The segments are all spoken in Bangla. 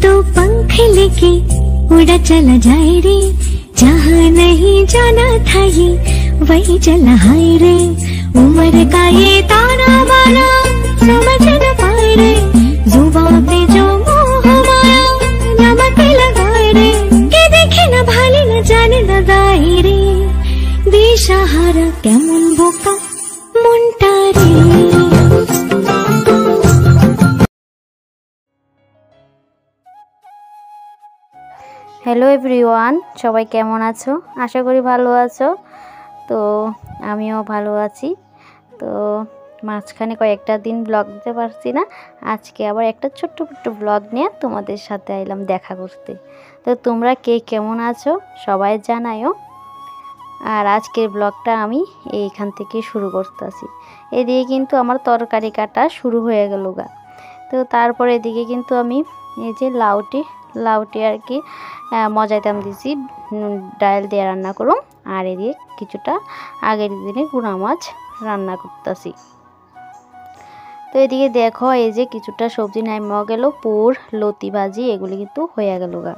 तो पंख लेके उड़ा चला जाए रे, जहाँ नहीं जाना था ये वही चला हाय रे। उम्र का ये ताना बाना समझ न पाए रे, जुबां पे जो मोह माया नमक लगाए रे। के देखे न भाले न जाने न गाए रे, दिशाहारा केमन बोका মনটা রে। হ্যালো এভরিওয়ান, সবাই কেমন আছো? আশা করি ভালো আছো। তো আমিও ভালো আছি। তো মাঝখানে কয়েকটা দিন ব্লগ দিতে পারছি না, আজকে আবার একটা ছোট্ট ব্লগ নিয়ে তোমাদের সাথে আইলাম দেখা করতে। তো তোমরা কে কেমন আছো সবাই জানায়ও। আর আজকের ব্লগটা আমি এইখান থেকে শুরু করতেছি। এদিকে কিন্তু আমার তরকারি কাটা শুরু হয়ে গেল গা। তো তারপর এদিকে কিন্তু আমি এই যে লাউটি আর কি মজাইতাম দিছি, ডাল দিয়ে রান্না করুম। আর এদিকে কিছুটা আগের দিনে গুঁড়া মাছ রান্না করতেছি। তো এদিকে দেখো এই যে কিছুটা সবজি নামিয়ে গেল, পুর লতি ভাজি এগুলি কিন্তু হয়ে গেল গা।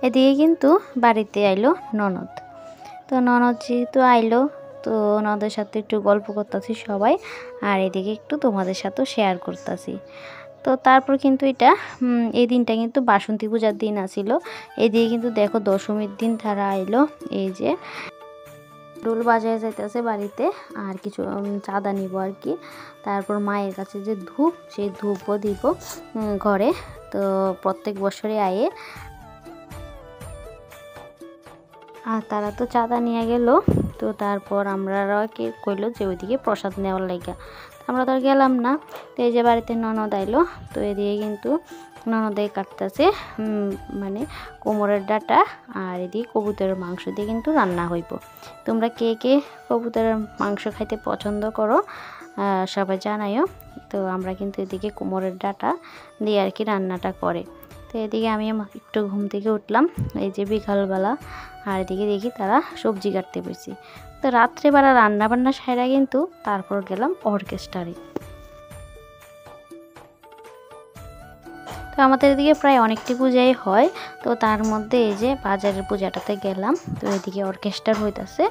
এদিকে কিন্তু বাড়িতে আইলো ননদ। তো ননদ যেহেতু আইলো, তো ননদের সাথে একটু গল্প করতেছি সবাই, আর এদিকে একটু তোমাদের সাথেও শেয়ার করতেছি। তো তারপর কিন্তু এই দিনটা কিন্তু বাসন্তী পূজার দিন আসিল। এদিকে কিন্তু দেখো দশমীর দিন তারা আইলো, এই যে ঢোল বাজায় যাইতেছে বাড়িতে, আর কিছু চাঁদা নিব আর কি। তারপর মায়ের কাছে যে ধূপ, সেই ধূপও দিব ঘরে। তো প্রত্যেক বছরে আয়ে আর তারা তো চাঁদা নিয়ে গেল। তো তারপর আমরা কি কইলো যে ওইদিকে প্রসাদ নেওয়ার লাইগা, আমরা তো আর গেলাম না। তো এই যে বাড়িতে ননদ আইলো, তো এদিকে কিন্তু ননদে কাটতেছে মানে কোমরের ডাটা, আর এদিকে কবুতরের মাংস দিয়ে কিন্তু রান্না হইব। তোমরা কে কে কবুতরের মাংস খাইতে পছন্দ করো সবাই জানাইও। তো আমরা কিন্তু এদিকে কোমরের ডাটা দিয়ে আর কি রান্নাটা করে। তো এদিকে আমি একটু ঘুম থেকে উঠলাম এই যে বিকালবেলা, আর এদিকে দেখি তারা সবজি কাটতে পেরেছি। তো রাত্রেবেলা রান্নাবান্না সাইরা কিন্তু তারপর গেলাম অর্কেস্ট্রারে। তো আমাদের এদিকে প্রায় অনেকটি পূজাই হয়, তো তার মধ্যে এই যে বাজারের পূজাটাতে গেলাম। তো এদিকে অর্কেস্ট্রা হইতাছে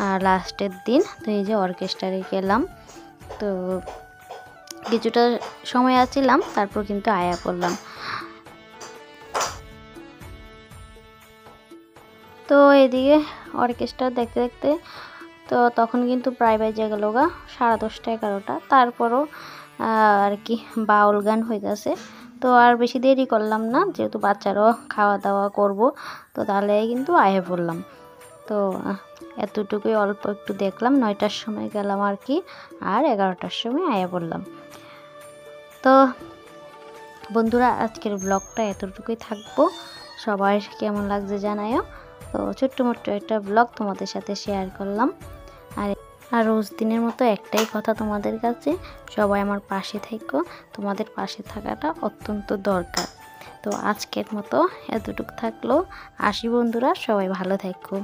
আর লাস্টের দিন, তো এই যে অর্কেস্ট্রারে গেলাম। তো কিছুটা সময় আছিলাম, তারপর কিন্তু আয়া করলাম। তো এদিকে অর্কেস্ট্রা দেখতে দেখতে তো তখন কিন্তু প্রায় বেজে গেল গা 10:30 11টা। তারপরও আর কি বাউল গান হইতেছে। তো আর বেশি দেরি করলাম না, যেহেতু বাচ্চারাও খাওয়া দাওয়া করব, তো তাহলে কিন্তু আয়ে পড়লাম। তো এতটুকুই অল্প একটু দেখলাম, 9টার সময় গেলাম আর কি, আর 11টার সময় আয়ে পড়লাম। তো বন্ধুরা আজকের ব্লগটা এতটুকুই থাকবো, সবার কেমন লাগছে জানায়ও। তো ছোট্ট মোট্ট একটা ব্লগ তোমাদের সাথে শেয়ার করলাম। আর রোজ দিনের মতো একটাই কথা তোমাদের কাছে, সবাই আমার পাশে থেকো, তোমাদের পাশে থাকাটা অত্যন্ত দরকার। তো আজকের মতো এতটুকু থাকলো, আসি বন্ধুরা, সবাই ভালো থেকো।